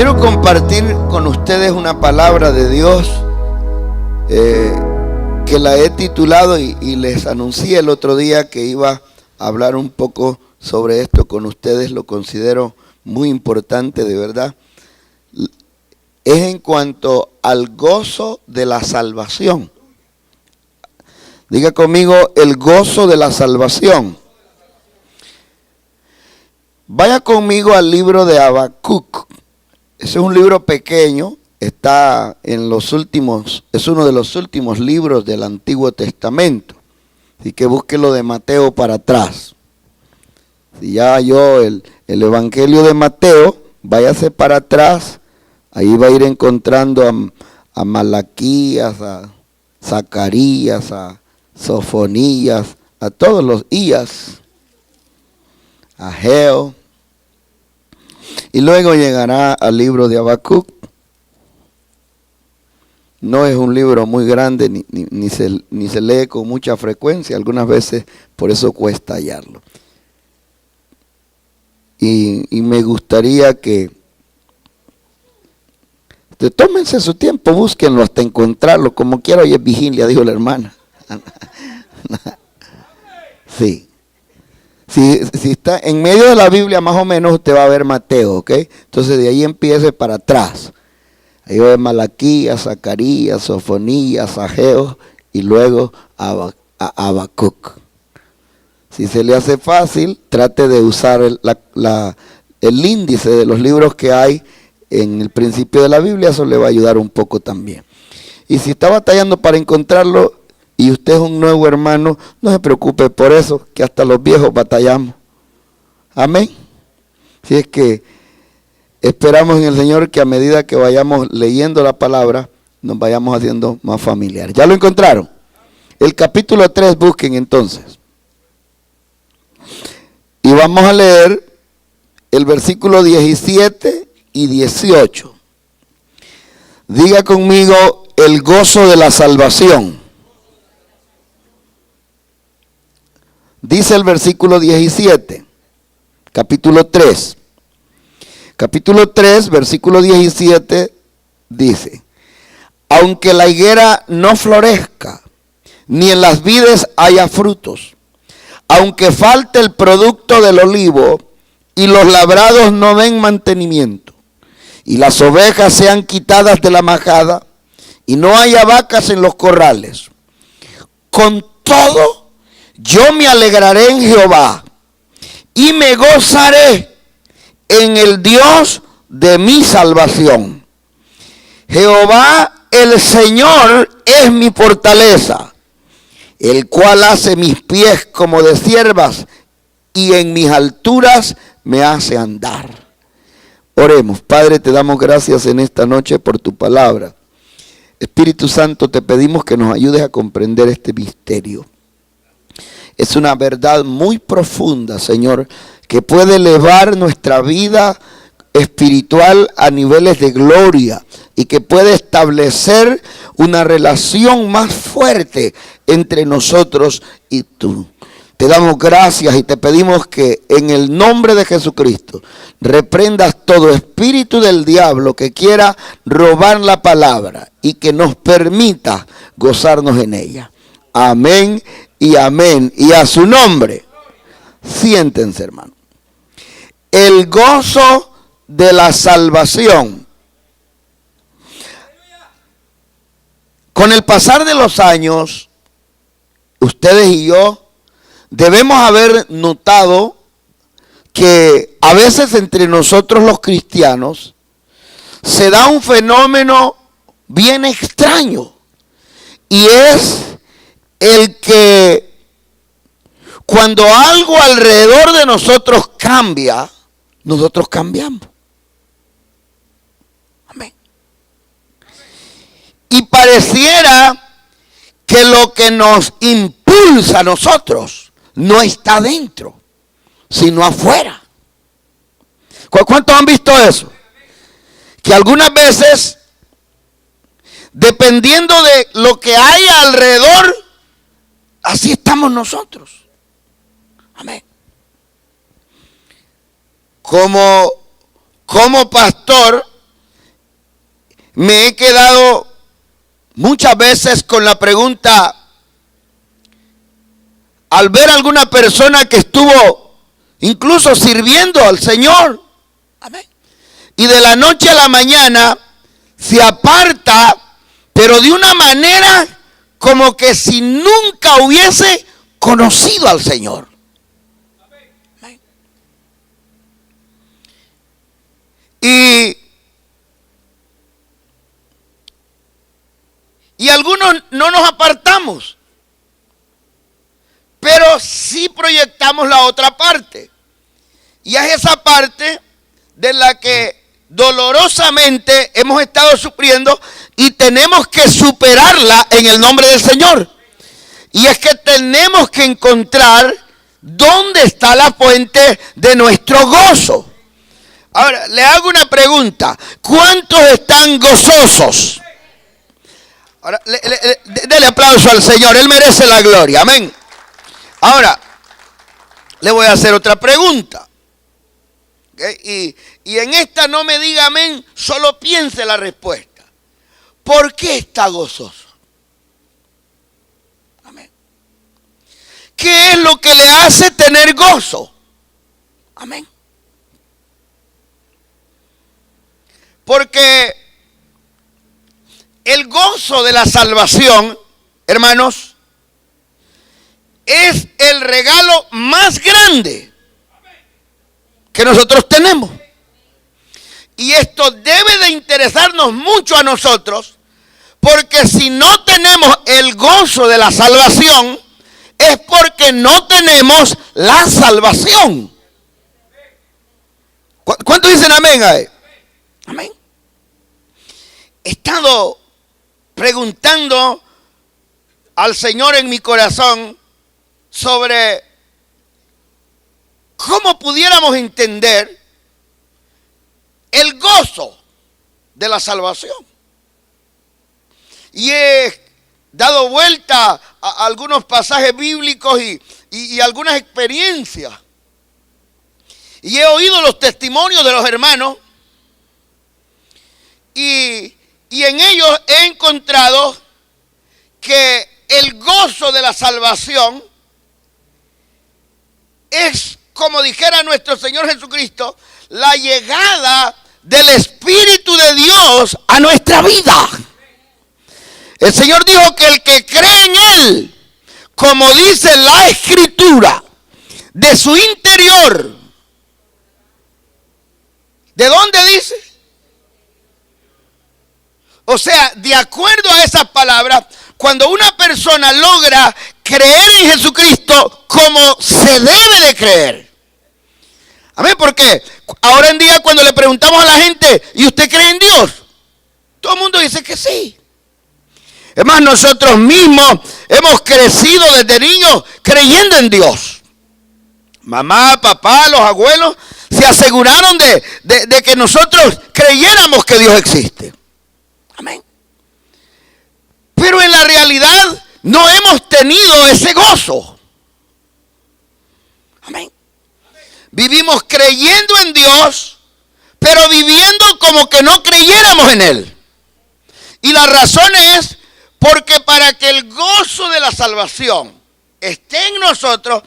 Quiero compartir con ustedes una palabra de Dios que la he titulado y les anuncié el otro día que iba a hablar un poco sobre esto con ustedes. Lo considero muy importante, de verdad. Es en cuanto al gozo de la salvación. Diga conmigo, el gozo de la salvación. Vaya conmigo al libro de Habacuc. Ese es un libro pequeño, está en los últimos, es uno de los últimos libros del Antiguo Testamento. Así que búsquelo de Mateo para atrás. Si ya halló el Evangelio de Mateo, váyase para atrás. Ahí va a ir encontrando a Malaquías, a Zacarías, a Sofonías, a todos los Ías, a Ageo. Y luego llegará al libro de Habacuc. No es un libro muy grande, ni se lee con mucha frecuencia. Algunas veces por eso cuesta hallarlo. Y me gustaría que tómense su tiempo, búsquenlo hasta encontrarlo. Como quiera, hoy es vigilia, dijo la hermana. Sí. Si está en medio de la Biblia, más o menos, usted va a ver Mateo, ¿ok? Entonces de ahí empiece para atrás. Ahí va a ver Malaquías, Zacarías, Sofonías, Ageo y luego a Habacuc. Si se le hace fácil, trate de usar el índice de los libros que hay en el principio de la Biblia. Eso le va a ayudar un poco también. Y si está batallando para encontrarlo, y usted es un nuevo hermano, no se preocupe por eso, que hasta los viejos batallamos. Amén. Si es que esperamos en el Señor que a medida que vayamos leyendo la palabra, nos vayamos haciendo más familiares. ¿Ya lo encontraron? El capítulo 3, busquen entonces. Y vamos a leer el versículo 17 y 18. Diga conmigo, el gozo de la salvación. Dice el versículo 17, capítulo 3. Capítulo 3, versículo 17, dice: aunque la higuera no florezca, ni en las vides haya frutos, aunque falte el producto del olivo, y los labrados no den mantenimiento, y las ovejas sean quitadas de la majada, y no haya vacas en los corrales, con todo yo me alegraré en Jehová y me gozaré en el Dios de mi salvación. Jehová el Señor es mi fortaleza, el cual hace mis pies como de ciervas y en mis alturas me hace andar. Oremos. Padre, te damos gracias en esta noche por tu palabra. Espíritu Santo, te pedimos que nos ayudes a comprender este misterio. Es una verdad muy profunda, Señor, que puede elevar nuestra vida espiritual a niveles de gloria y que puede establecer una relación más fuerte entre nosotros y tú. Te damos gracias y te pedimos que en el nombre de Jesucristo reprendas todo espíritu del diablo que quiera robar la palabra y que nos permita gozarnos en ella. Amén y amén. Y a su nombre. Siéntense, hermano. El gozo de la salvación. Con el pasar de los años, ustedes y yo debemos haber notado que a veces entre nosotros los cristianos se da un fenómeno bien extraño. Y es el que cuando algo alrededor de nosotros cambia, nosotros cambiamos. Amén. Y pareciera que lo que nos impulsa a nosotros no está dentro, sino afuera. ¿Cuántos han visto eso? Que algunas veces, dependiendo de lo que hay alrededor, así estamos nosotros. Amén. Como pastor, me he quedado muchas veces con la pregunta, al ver a alguna persona que estuvo incluso sirviendo al Señor, amén, y de la noche a la mañana se aparta, pero de una manera como que si nunca hubiese conocido al Señor. Amén. Y algunos no nos apartamos, pero sí proyectamos la otra parte. Y es esa parte de la que dolorosamente hemos estado sufriendo y tenemos que superarla en el nombre del Señor. Y es que tenemos que encontrar dónde está la fuente de nuestro gozo. Ahora, le hago una pregunta. ¿Cuántos están gozosos? Ahora, dele aplauso al Señor. Él merece la gloria. Amén. Ahora, le voy a hacer otra pregunta. ¿Okay? Y en esta no me diga amén, solo piense la respuesta. ¿Por qué está gozoso? Amén. ¿Qué es lo que le hace tener gozo? Amén. Porque el gozo de la salvación, hermanos, es el regalo más grande que nosotros tenemos. Y esto debe de interesarnos mucho a nosotros, porque si no tenemos el gozo de la salvación, es porque no tenemos la salvación. ¿Cuántos dicen amén a él? Amén. He estado preguntando al Señor en mi corazón sobre cómo pudiéramos entender el gozo de la salvación. Y he dado vuelta a algunos pasajes bíblicos y algunas experiencias. Y he oído los testimonios de los hermanos. Y en ellos he encontrado que el gozo de la salvación es, como dijera nuestro Señor Jesucristo, la llegada del Espíritu de Dios a nuestra vida. El Señor dijo que el que cree en Él, como dice la Escritura, de su interior, ¿de dónde dice? O sea, de acuerdo a esas palabras, cuando una persona logra creer en Jesucristo como se debe de creer. Amén, porque ahora en día cuando le preguntamos a la gente, ¿y usted cree en Dios? Todo el mundo dice que sí. Es más, nosotros mismos hemos crecido desde niños creyendo en Dios. Mamá, papá, los abuelos se aseguraron de que nosotros creyéramos que Dios existe. Amén. Pero en la realidad no hemos tenido ese gozo. Amén. Vivimos creyendo en Dios, pero viviendo como que no creyéramos en Él. Y la razón es porque para que el gozo de la salvación esté en nosotros,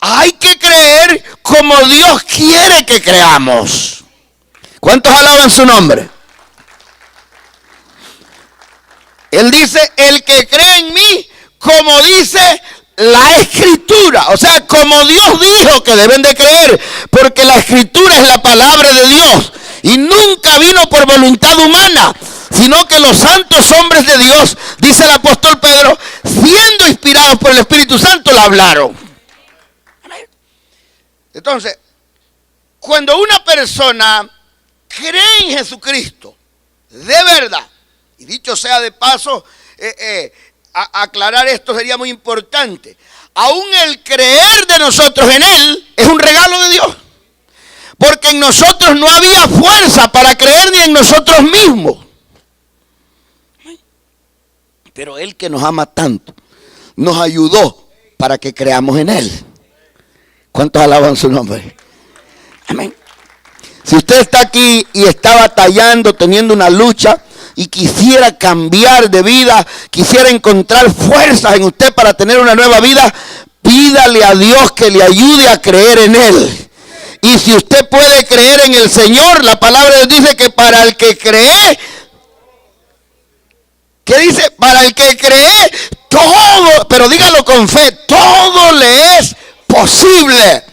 hay que creer como Dios quiere que creamos. ¿Cuántos alaban su nombre? Él dice, el que cree en mí, como dice la Escritura. O sea, como Dios dijo que deben de creer, porque la Escritura es la palabra de Dios. Y nunca vino por voluntad humana, sino que los santos hombres de Dios, dice el apóstol Pedro, siendo inspirados por el Espíritu Santo, la hablaron. Entonces, cuando una persona cree en Jesucristo, de verdad, y dicho sea de paso, aclarar esto sería muy importante. Aún el creer de nosotros en Él es un regalo de Dios. Porque en nosotros no había fuerza para creer ni en nosotros mismos. Pero Él que nos ama tanto, nos ayudó para que creamos en Él. ¿Cuántos alaban su nombre? Amén. Si usted está aquí y está batallando, teniendo una lucha, y quisiera cambiar de vida, quisiera encontrar fuerzas en usted para tener una nueva vida, pídale a Dios que le ayude a creer en Él. Y si usted puede creer en el Señor, la palabra de Dios dice que para el que cree, ¿qué dice? Para el que cree, todo, pero dígalo con fe, todo le es posible.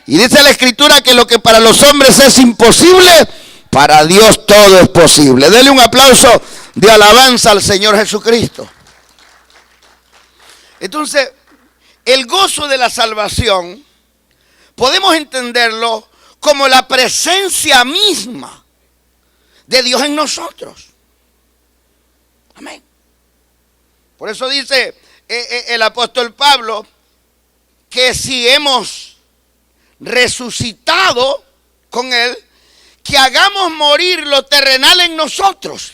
Y dice la Escritura que lo que para los hombres es imposible, para Dios todo es posible. Dele un aplauso de alabanza al Señor Jesucristo. Entonces, el gozo de la salvación podemos entenderlo como la presencia misma de Dios en nosotros. Amén. Por eso dice el apóstol Pablo que si hemos resucitado con Él, que hagamos morir lo terrenal en nosotros,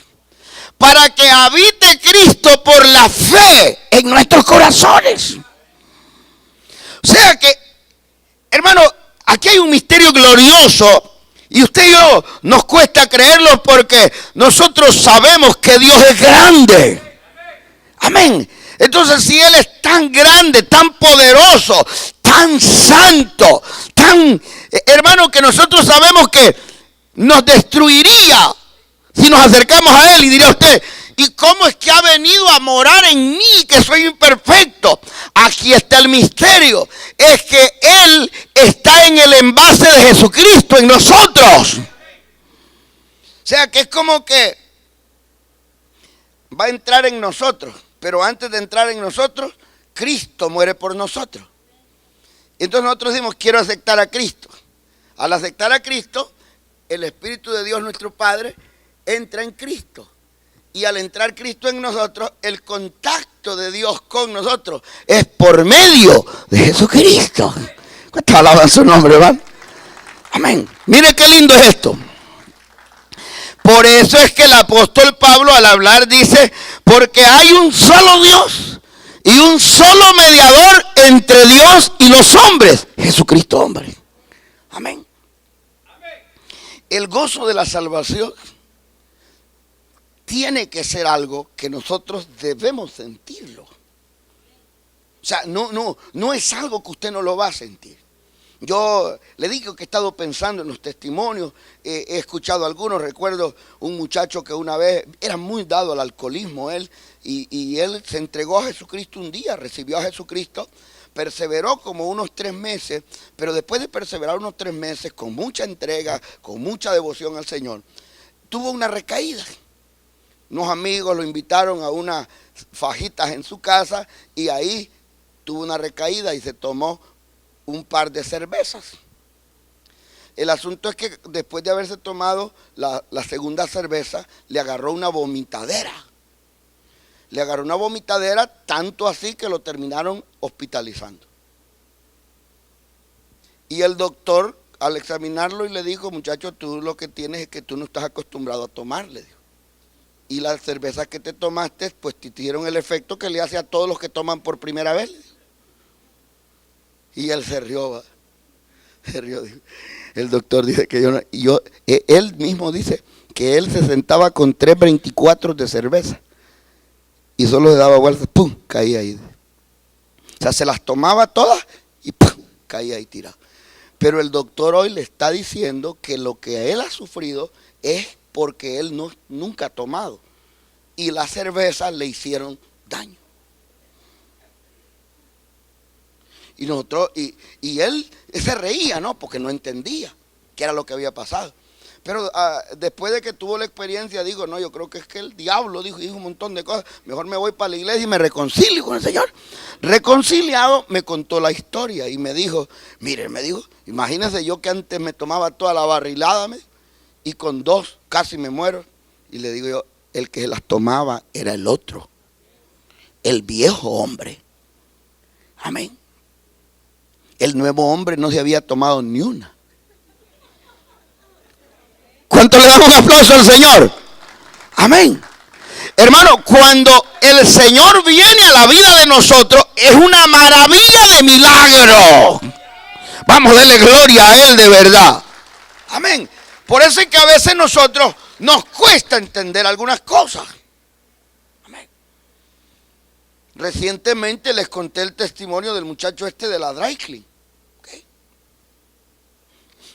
para que habite Cristo por la fe en nuestros corazones. O sea que, hermano, aquí hay un misterio glorioso y usted y yo nos cuesta creerlo porque nosotros sabemos que Dios es grande. Amén. Entonces, si Él es tan grande, tan poderoso, tan santo, tan, hermano, que nosotros sabemos que nos destruiría si nos acercamos a Él, y diría usted, ¿y cómo es que ha venido a morar en mí, que soy imperfecto? Aquí está el misterio, es que Él está en el envase de Jesucristo en nosotros. O sea que es como que va a entrar en nosotros, pero antes de entrar en nosotros, Cristo muere por nosotros. Entonces nosotros decimos, quiero aceptar a Cristo. Al aceptar a Cristo, el Espíritu de Dios nuestro Padre entra en Cristo. Y al entrar Cristo en nosotros, el contacto de Dios con nosotros es por medio de Jesucristo. ¿Cuántos alaban su nombre, van? Amén. Mire qué lindo es esto. Por eso es que el apóstol Pablo al hablar dice, porque hay un solo Dios y un solo mediador entre Dios y los hombres, Jesucristo hombre. Amén. El gozo de la salvación tiene que ser algo que nosotros debemos sentirlo. O sea, no es algo que usted no lo va a sentir. Yo le digo que he estado pensando en los testimonios, he escuchado algunos, recuerdo un muchacho que una vez era muy dado al alcoholismo, él, y él se entregó a Jesucristo un día, recibió a Jesucristo, perseveró como unos 3 meses, pero después de perseverar unos 3 meses, con mucha entrega, con mucha devoción al Señor, tuvo una recaída. Unos amigos lo invitaron a unas fajitas en su casa y ahí tuvo una recaída y se tomó un par de cervezas. El asunto es que después de haberse tomado la segunda cerveza, le agarró una vomitadera. Le agarró una vomitadera tanto así que lo terminaron hospitalizando. Y el doctor, al examinarlo, y le dijo, muchacho, tú lo que tienes es que tú no estás acostumbrado a tomar, le dijo. Y las cervezas que te tomaste, pues te dieron el efecto que le hace a todos los que toman por primera vez. Y él se rió, se rió. El doctor dice que él mismo dice que él se sentaba con 3.24 de cerveza y solo le daba vueltas, ¡pum!, caía ahí. O sea, se las tomaba todas y ¡pum!, caía ahí tirado. Pero el doctor hoy le está diciendo que lo que él ha sufrido es porque él nunca ha tomado y las cervezas le hicieron daño. Y nosotros, y él se reía, ¿no? Porque no entendía qué era lo que había pasado. Pero después de que tuvo la experiencia, digo, no, yo creo que es que el diablo dijo un montón de cosas. Mejor me voy para la iglesia y me reconcilio con el Señor. Reconciliado, me contó la historia y me dijo, mire, me dijo, imagínese yo que antes me tomaba toda la barrilada, y con 2 casi me muero. Y le digo yo, el que las tomaba era el otro, el viejo hombre. Amén. El nuevo hombre no se había tomado ni una. ¿Cuánto le damos un aplauso al Señor? Amén. Hermano, cuando el Señor viene a la vida de nosotros, es una maravilla de milagro. Vamos a darle gloria a Él de verdad. Amén. Por eso es que a veces nosotros nos cuesta entender algunas cosas. Amén. Recientemente les conté el testimonio del muchacho este de la dry clean. ¿Okay?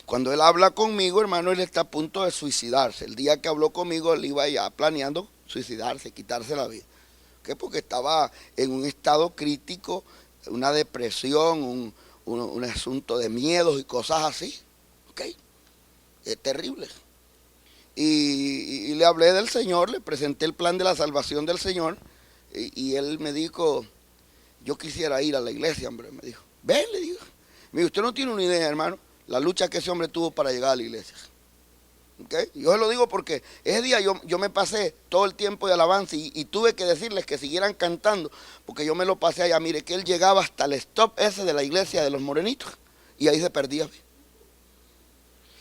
Cuando él habla conmigo, hermano, él está a punto de suicidarse. El día que habló conmigo, él iba ya planeando suicidarse, quitarse la vida. ¿Okay? Porque estaba en un estado crítico, una depresión, un asunto de miedos y cosas así. ¿Okay? Es terrible. Y le hablé del Señor, le presenté el plan de la salvación del Señor. Y él me dijo, yo quisiera ir a la iglesia, hombre. Me dijo, ven, le digo. Me dijo, usted no tiene una idea, hermano, la lucha que ese hombre tuvo para llegar a la iglesia. ¿Okay? Yo se lo digo porque ese día yo me pasé todo el tiempo de alabanza y tuve que decirles que siguieran cantando, porque yo me lo pasé allá. Mire, que él llegaba hasta el stop ese de la iglesia de los morenitos y ahí se perdía.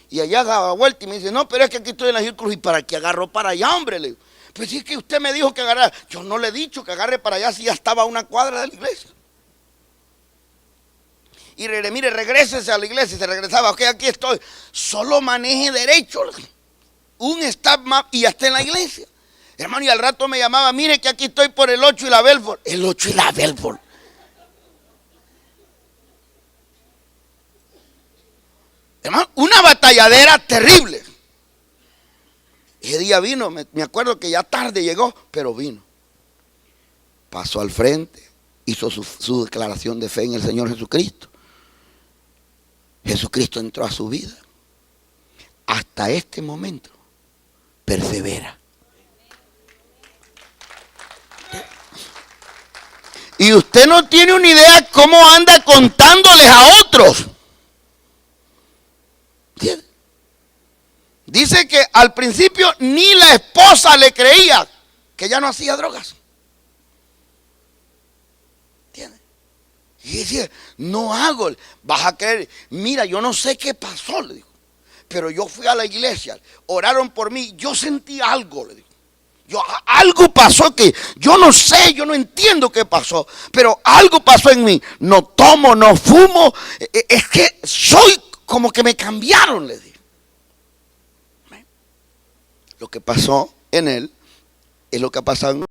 Y allá daba vuelta y me dice, no, pero es que aquí estoy en la Hill Cruz. ¿Y para qué agarró para allá, hombre? Le digo, pues si es que usted me dijo que agarrara. Yo no le he dicho que agarre para allá si ya estaba a una cuadra de la iglesia. Y mire, regrésese a la iglesia. Y se regresaba, ok, aquí estoy. Solo maneje derecho. Un stop map y ya está en la iglesia. Hermano, y al rato me llamaba, mire que aquí estoy por el 8 y la Belfort. El 8 y la Belfort. Hermano, una batalladera terrible. Ese día vino, me acuerdo que ya tarde llegó, pero vino. Pasó al frente, hizo su declaración de fe en el Señor Jesucristo. Jesucristo entró a su vida. Hasta este momento, persevera. Y usted no tiene una idea cómo anda contándoles a otros. ¿Entiende? Dice que al principio ni la esposa le creía que ya no hacía drogas. ¿Entiendes? Y decía, no hago, vas a creer, mira, yo no sé qué pasó, le digo, pero yo fui a la iglesia, oraron por mí, yo sentí algo, le digo. Algo pasó que yo no sé, yo no entiendo qué pasó, pero algo pasó en mí. No tomo, no fumo, es que soy como que me cambiaron, le digo. Lo que pasó en él es lo que ha pasado en